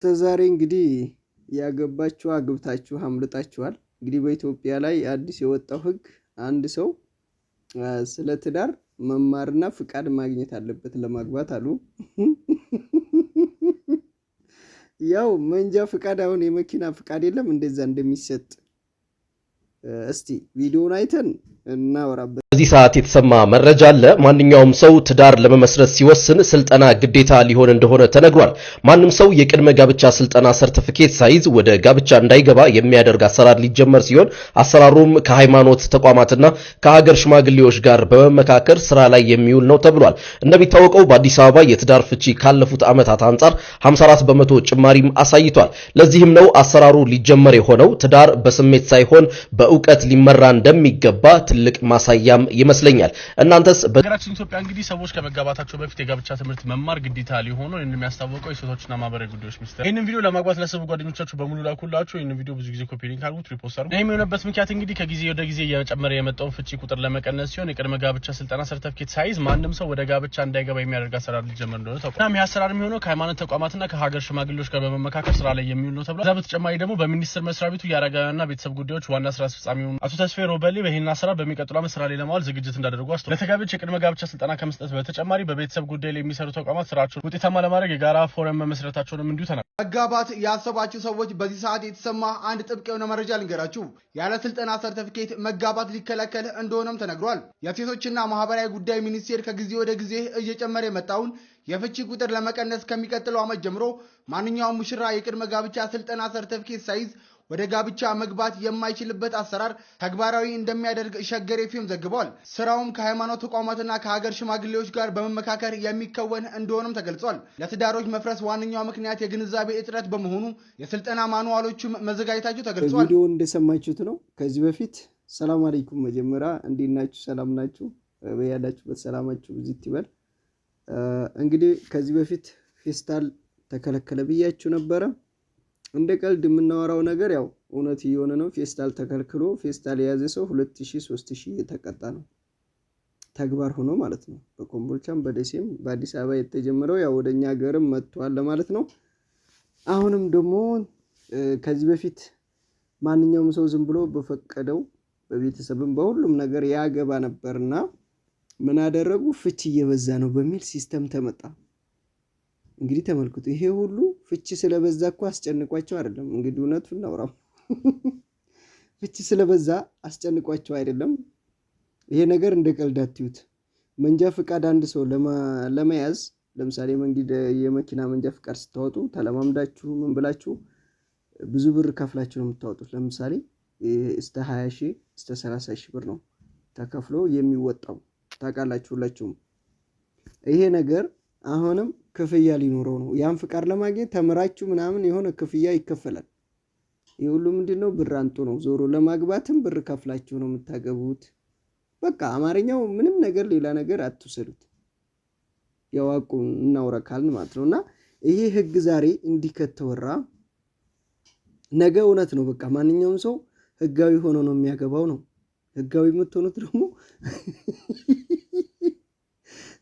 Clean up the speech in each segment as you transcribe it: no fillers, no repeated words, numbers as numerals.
ተዛሬ እንግዲህ ያገባችሁ አግብታችሁ አምልጣችኋል። እንግዲህ በኢትዮጵያ ላይ አዲስ የወጣው ህግ አንድ ሰው ስለ ትዳር መማርና ፍቃድ ማግኘት አለበት ለማግባት አሉ። ያው መንጃ ፍቃድ አሁን የመኪና ፍቃድ የለም እንደዛ እንደሚሰጥ እስቲ ቪዲዮውን አይተን እናወራበት። በዚህ ሰዓት የተሰማ መረጃ አለ። ማንኛውም ሰው ትዳር ለመመስረት ሲወስን ስልጠና ግዴታ ሊሆን እንደሆነ ተነግሯል። ማንም ሰው የቅድመ ጋብቻ ስልጠና ሰርቲፊኬት ሳይዝ ወደ ጋብቻ እንዳይገባ የሚያደርግ አሰራር ሊጀመር ሲሆን አሰራሩም ከሃይማኖት ተቋማትና ከሀገር ሽማግሌዎች ጋር በመመካከር ስራ ላይ የሚውል ነው ተብሏል። እንደሚታወቀው በአዲስ አበባ የትዳር ፍቺ ካለፉት ዓመታት አንጻር 54 በመቶ ጭማሪም አሳይቷል። ለዚህም ነው አሰራሩ ሊጀመር የሆነው። ትዳር በስሜት ሳይሆን በእውቀት ሊመራ እንደሚገባ ትልቅ ማሳያ ይመስለኛል። እናንተስ በሀገራችን ኢትዮጵያ እንግዲህ ሰዎች ከመጋባታቸው በፊት የጋብቻ ትምህርት መማር ግዴታ ሊሆን ነው እንደሚያስታውቀው የሴቶችና ማህበራዊ ጉዳዮች ሚኒስቴር ይሄንን ቪዲዮ ለማግባት ለሰቡ ጓደኞቻችሁ በሙሉ ላኩላችሁ። ይሄንን ቪዲዮ ብዙ ጊዜ ኮፒ ሊንክ አድርጉት፣ ሪፖስት አድርጉት። ይሄም የሆነበት ምክንያት እንግዲህ ከጊዜ ወደ ጊዜ እየጨመረ የመጣውን ፍቺ ቁጥር ለመቀነስ ሲሆን የቅድመ ጋብቻ ስልጠና ሰርቲፊኬት ሳይዝ ማንም ሰው ወደ ጋብቻ እንዳይገባ የሚያደርግ አሰራር ሊጀመር እንደሆነ ታውቋል። ይሄ አሰራር የሚሆነው ከሃይማኖት ተቋማትና ከሀገር ሽማግሌዎች ጋር በመመካከር ስራ ላይ የሚውል ነው ተብሏል። ከዛ በተጨማሪ ደግሞ በሚኒስቴር መስሪያ ቤቱ የአረጋውያንና ቤተሰብ ጉዳዮች ዋና ስራ አስፈጻሚ አቶ ተስፋዬ ሮበሌ በይህን አሰራር በሚቀጥለው ዓመት ስራ ላይ ለማዋል ዝግጅት እንዳደረጉ አስተዋል። ለተጋቢዎች የቅድመ ጋብቻ ስልጠና ከመስጠት በተጨማሪ በቤተሰብ ጉዳይ ላይ የሚሰሩ ተቋማት ስራቸውን ውጤታማ ለማድረግ የጋራ ፎረም መመስረታቸውንም እንዲሁ ተናግረዋል። መጋባት ያሰባችሁ ሰዎች በዚህ ሰዓት የተሰማ አንድ ጥብቅ የሆነ መረጃ ልንገራችሁ። ያለ ስልጠና ሰርቲፊኬት መጋባት ሊከለከል እንደሆነም ተነግሯል። የሴቶችና ማህበራዊ ጉዳይ ሚኒስቴር ከጊዜ ወደ ጊዜ እየጨመረ የመጣውን የፍቺ ቁጥር ለመቀነስ ከሚቀጥለው ዓመት ጀምሮ ማንኛውም ሙሽራ የቅድመ ጋብቻ ስልጠና ሰርቲፊኬት ሳይዝ ወደ ጋብቻ መግባት የማይችልበት አሰራር ተግባራዊ እንደሚያደርግ ሸገር ኤፍኤም ዘግቧል። ስራውም ከሃይማኖት ተቋማትና ከሀገር ሽማግሌዎች ጋር በመመካከር የሚከወን እንደሆነም ተገልጿል። ለትዳሮች መፍረስ ዋነኛው ምክንያት የግንዛቤ እጥረት በመሆኑ የስልጠና ማኑዋሎቹም መዘጋጀታቸው ተገልጿል። ቪዲዮ እንደሰማችሁት ነው። ከዚህ በፊት ሰላም አለይኩም፣ መጀመሪያ እንዴት ናችሁ? ሰላም ናችሁ? በያላችሁበት ሰላማችሁ ብዙ ይበል። እንግዲህ ከዚህ በፊት ፌስታል ተከለከለ ብያችሁ ነበረ። እንደ ቀልድ የምናወራው ነገር ያው እውነት እየሆነ ነው። ፌስታል ተከልክሎ ፌስታል የያዘ ሰው 2000 3000 የተቀጣ ነው፣ ተግባር ሆኖ ማለት ነው። በኮምቦልቻም በደሴም በአዲስ አበባ የተጀመረው ያው ወደኛ ሀገርም መጥቷል ለማለት ነው። አሁንም ደግሞ ከዚህ በፊት ማንኛውም ሰው ዝም ብሎ በፈቀደው በቤተሰብም በሁሉም ነገር ያገባ ነበርና ምን አደረጉ? ፍቺ እየበዛ ነው በሚል ሲስተም ተመጣ። እንግዲህ ተመልክቱ። ይሄ ሁሉ ፍቺ ስለበዛ እኮ አስጨንቋቸው አይደለም። እንግዲህ እውነቱን እናውራው። ፍቺ ስለበዛ አስጨንቋቸው አይደለም። ይሄ ነገር እንደ ቀልድ አትዩት። መንጃ ፍቃድ አንድ ሰው ለመያዝ ለምሳሌ የመኪና መንጃ ፍቃድ ስታወጡ ተለማምዳችሁ ምን ብላችሁ ብዙ ብር ከፍላችሁ ነው የምታወጡት። ለምሳሌ እስከ 20 ሺህ እስከ 30 ሺህ ብር ነው ተከፍሎ የሚወጣው። ታውቃላችሁ ሁላችሁም። ይሄ ነገር አሁንም ክፍያ ሊኖረው ነው። ያን ፍቃድ ለማግኘት ተምራችሁ ምናምን የሆነ ክፍያ ይከፈላል። ይሄ ሁሉ ምንድነው? ብር አንጡ ነው። ዞሮ ለማግባትም ብር ከፍላችሁ ነው የምታገቡት። በቃ አማርኛው ምንም ነገር ሌላ ነገር አትውሰዱት። ያዋቁ እናውራካልን ማለት ነውና ይሄ ህግ ዛሬ እንዲህ ከተወራ ነገ እውነት ነው። በቃ ማንኛውም ሰው ህጋዊ ሆኖ ነው የሚያገባው ነው። ህጋዊ የምትሆኑት ደግሞ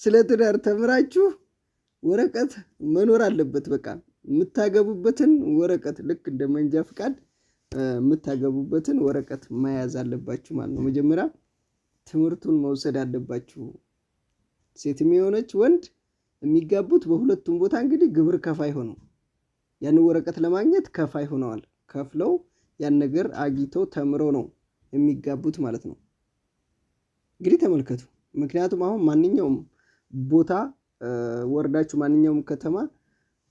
ስለ ትዳር ተምራችሁ ወረቀት መኖር አለበት። በቃ የምታገቡበትን ወረቀት ልክ እንደ መንጃ ፍቃድ የምታገቡበትን ወረቀት መያዝ አለባችሁ ማለት ነው። መጀመሪያ ትምህርቱን መውሰድ አለባችሁ። ሴትም የሆነች ወንድ የሚጋቡት በሁለቱም ቦታ እንግዲህ ግብር ከፋይ ሆነው ያን ወረቀት ለማግኘት ከፋይ ሆነዋል። ከፍለው ያን ነገር አግኝተው ተምረው ነው የሚጋቡት ማለት ነው። እንግዲህ ተመልከቱ። ምክንያቱም አሁን ማንኛውም ቦታ ወርዳችሁ ማንኛውም ከተማ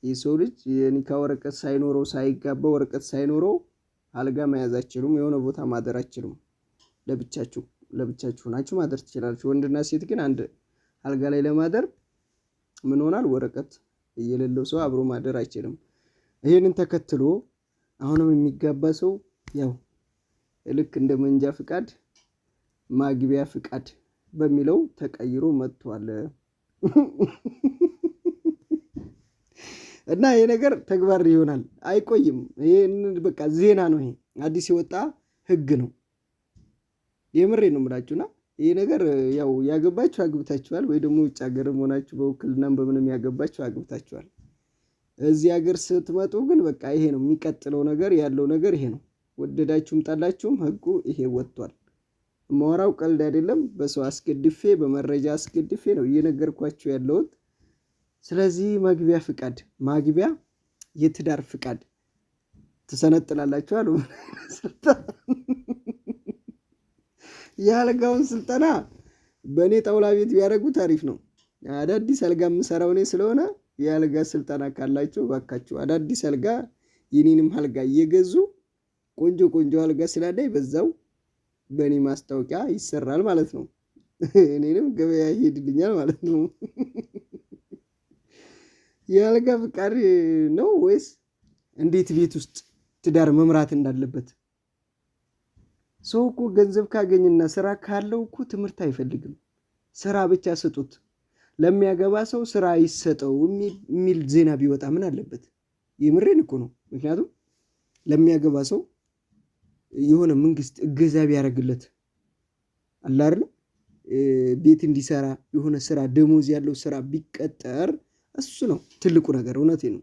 የሰው ልጅ የኒካ ወረቀት ሳይኖረው ሳይጋባ ወረቀት ሳይኖረው አልጋ መያዝ አይችሉም። የሆነ ቦታ ማደር አይችሉም። ለብቻችሁ ናችሁ ማደር ትችላላችሁ። ወንድና ሴት ግን አንድ አልጋ ላይ ለማደር ምን ሆናል? ወረቀት የሌለው ሰው አብሮ ማደር አይችልም። ይሄንን ተከትሎ አሁንም የሚጋባ ሰው ያው ልክ እንደ መንጃ ፍቃድ ማግቢያ ፍቃድ በሚለው ተቀይሮ መጥቷል። እና ይሄ ነገር ተግባር ይሆናል፣ አይቆይም። ይሄን በቃ ዜና ነው። ይሄ አዲስ የወጣ ህግ ነው። የምሬ ነው የምላችሁና ይሄ ነገር ያው ያገባችሁ አግብታችኋል፣ ወይ ደግሞ ውጭ ሀገርም ሆናችሁ በውክልናም በምንም ያገባችሁ አግብታችኋል። እዚህ ሀገር ስትመጡ ግን በቃ ይሄ ነው የሚቀጥለው ነገር ያለው ነገር ይሄ ነው። ወደዳችሁም ጠላችሁም ህጉ ይሄ ወጥቷል። ማወራው ቀልድ አይደለም። በሰው አስገድፌ በመረጃ አስገድፌ ነው እየነገርኳችሁ ያለሁት። ስለዚህ ማግቢያ የትዳር ፍቃድ ትሰነጥላላችሁ አሉ። የአልጋውን ስልጠና በእኔ ጣውላ ቤት ቢያደርጉ ታሪፍ ነው። አዳዲስ አልጋ የምሰራው እኔ ስለሆነ የአልጋ ስልጠና ካላችሁ እባካችሁ አዳዲስ አልጋ የኔንም አልጋ እየገዙ ቆንጆ አልጋ ስላለኝ በዛው በእኔ ማስታወቂያ ይሰራል ማለት ነው። እኔንም ገበያ ይሄድልኛል ማለት ነው። የአልጋ ፍቃድ ነው ወይስ እንዴት ቤት ውስጥ ትዳር መምራት እንዳለበት? ሰው እኮ ገንዘብ ካገኝና ስራ ካለው እኮ ትምህርት አይፈልግም። ስራ ብቻ ስጡት። ለሚያገባ ሰው ስራ ይሰጠው የሚል ዜና ቢወጣ ምን አለበት? የምሬን እኮ ነው። ምክንያቱም ለሚያገባ ሰው የሆነ መንግስት እገዛ ቢያደርግለት አለ አይደል? ቤት እንዲሰራ የሆነ ስራ ደሞዝ ያለው ስራ ቢቀጠር እሱ ነው ትልቁ ነገር። እውነቴ ነው።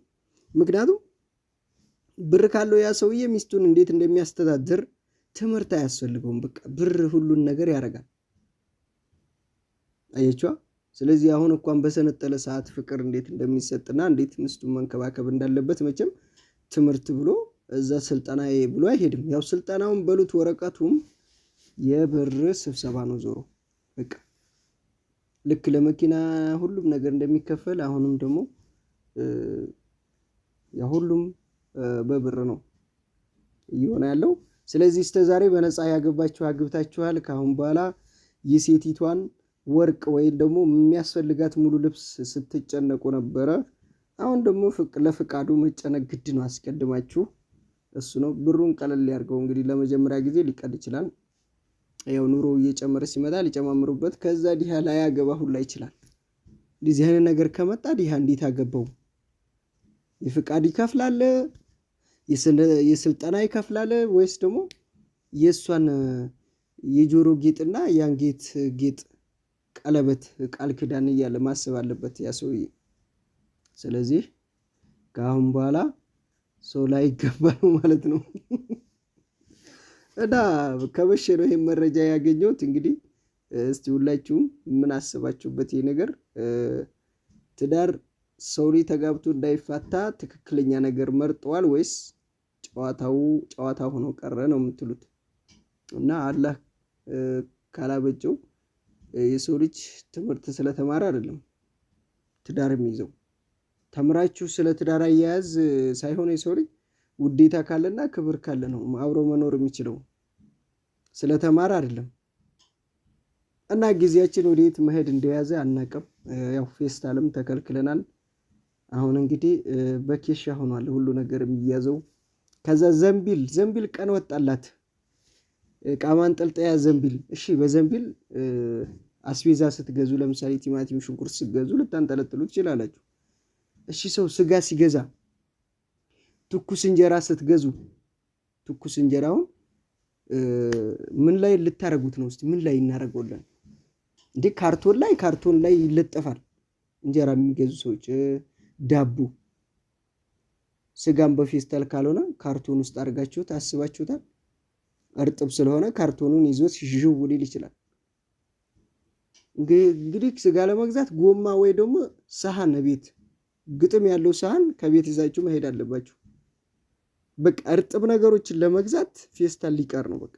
ምክንያቱም ብር ካለው ያ ሰውዬ ሚስቱን እንዴት እንደሚያስተዳድር ትምህርት አያስፈልገውም። በቃ ብር ሁሉን ነገር ያደርጋል። አየችዋ። ስለዚህ አሁን እንኳን በሰነጠለ ሰዓት ፍቅር እንዴት እንደሚሰጥና እንዴት ሚስቱን መንከባከብ እንዳለበት መቼም ትምህርት ብሎ እዛ ስልጠና ብሎ አይሄድም። ያው ስልጠናውን በሉት ወረቀቱም የብር ስብሰባ ነው ዞሮ በቃ ልክ ለመኪና ሁሉም ነገር እንደሚከፈል አሁንም ደግሞ ያ ሁሉም በብር ነው እየሆነ ያለው። ስለዚህ እስከዛሬ በነፃ ያገባችሁ አግብታችኋል። ካሁን በኋላ የሴቲቷን ወርቅ ወይም ደግሞ የሚያስፈልጋት ሙሉ ልብስ ስትጨነቁ ነበረ። አሁን ደግሞ ለፍቃዱ መጨነቅ ግድ ነው። አስቀድማችሁ እሱ ነው ብሩን ቀለል ያርገው። እንግዲህ ለመጀመሪያ ጊዜ ሊቀል ይችላል። ያው ኑሮ እየጨመረ ሲመጣ ሊጨማምሩበት ከዛ ዲሃ ላይ ያገባ ሁላ ይችላል። እንደዚህ አይነት ነገር ከመጣ ዲሃ እንዴት አገባው? የፍቃድ ይከፍላል፣ የስልጠና ይከፍላል ወይስ ደግሞ የሷን የጆሮ ጌጥና የአንገት ጌጥ ቀለበት ቃል ኪዳን እያለ ማሰብ አለበት ያ ሰውዬ። ስለዚህ ከአሁን በኋላ ሰው ላይ ይገባል ማለት ነው። እና ከበሸ ነው ይሄን መረጃ ያገኘሁት። እንግዲህ እስቲ ሁላችሁም ምን አስባችሁበት? ይሄ ነገር ትዳር ሰው ላይ ተጋብቶ እንዳይፋታ ትክክለኛ ነገር መርጠዋል ወይስ ጨዋታ ሆኖ ቀረ ነው የምትሉት? እና አላህ ካላበጀው የሰው ልጅ ትምህርት ስለተማረ አይደለም ትዳር የሚይዘው። ተምራችሁ ስለ ትዳር አያያዝ ሳይሆን የሰው ልጅ ውዴታ ካለና ክብር ካለ ነው አብሮ መኖር የሚችለው። ስለተማረ አይደለም። እና ጊዜያችን ወዴት መሄድ እንደያዘ አናውቅም። ያው ፌስታልም ተከልክለናል። አሁን እንግዲህ በኬሻ ሆኗል ሁሉ ነገር የሚያዘው። ከዛ ዘንቢል ቀን ወጣላት። ዕቃ ማንጠልጠያ ዘንቢል። እሺ በዘንቢል አስቤዛ ስትገዙ ለምሳሌ ቲማቲም፣ ሽንኩርት ስትገዙ ልታንጠለጥሉ ትችላላችሁ። እሺ ሰው ስጋ ሲገዛ፣ ትኩስ እንጀራ ስትገዙ፣ ትኩስ እንጀራውን ምን ላይ ልታረጉት ነው? እስቲ ምን ላይ እናረጋለን እንዴ? ካርቶን ላይ ይለጠፋል። እንጀራ የሚገዙ ሰዎች ዳቦ፣ ስጋም በፌስታል ካልሆነ ካርቶን ውስጥ አድርጋችሁት አስባችሁታል? እርጥብ ስለሆነ ካርቶኑን ይዞት ሽሽው ሊል ይችላል። እንግዲህ ስጋ ለመግዛት ጎማ ወይ ደግሞ ሰሃን ቤት ግጥም ያለው ሰሃን ከቤት ይዛችሁ መሄድ አለባችሁ። በቃ እርጥብ ነገሮችን ለመግዛት ፌስታል ሊቀር ነው በቃ።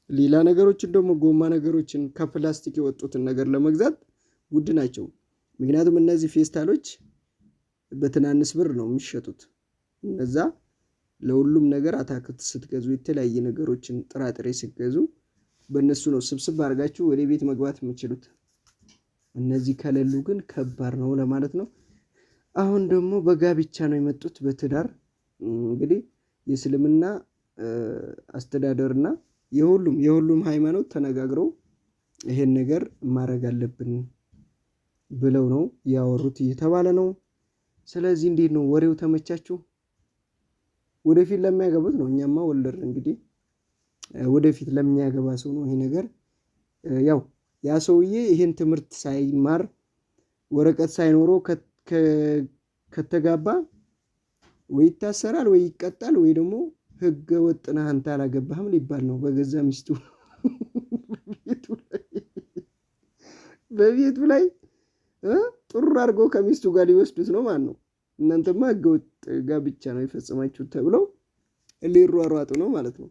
ሌላ ነገሮችን ደግሞ ጎማ ነገሮችን ከፕላስቲክ የወጡትን ነገር ለመግዛት ውድ ናቸው። ምክንያቱም እነዚህ ፌስታሎች በትናንሽ ብር ነው የሚሸጡት። እነዛ ለሁሉም ነገር አታክልት ስትገዙ፣ የተለያየ ነገሮችን ጥራጥሬ ስትገዙ በእነሱ ነው ስብስብ አድርጋችሁ ወደ ቤት መግባት የምችሉት። እነዚህ ከሌሉ ግን ከባድ ነው ለማለት ነው። አሁን ደግሞ በጋብቻ ነው የመጡት በትዳር እንግዲህ የእስልምና አስተዳደርና የሁሉም ሃይማኖት ተነጋግረው ይሄን ነገር ማድረግ አለብን ብለው ነው ያወሩት እየተባለ ነው። ስለዚህ እንዴት ነው ወሬው? ተመቻችሁ? ወደፊት ለሚያገቡት ነው። እኛማ ወለድ እንግዲህ ወደፊት ለሚያገባ ሰው ነው ይሄ ነገር። ያው ያ ሰውዬ ይሄን ትምህርት ሳይማር ወረቀት ሳይኖረው ከተጋባ ወይ ይታሰራል ወይ ይቀጣል ወይ ደግሞ ህገ ወጥ ነህ አንተ አላገባህም ሊባል ነው በገዛ ሚስቱ በቤቱ ላይ ጥሩ አድርጎ ከሚስቱ ጋር ሊወስዱት ነው ማለት ነው። እናንተማ ህገ ወጥ ጋብቻ ነው የፈጸማችሁት ተብለው ሊሯሯጡ ነው ማለት ነው።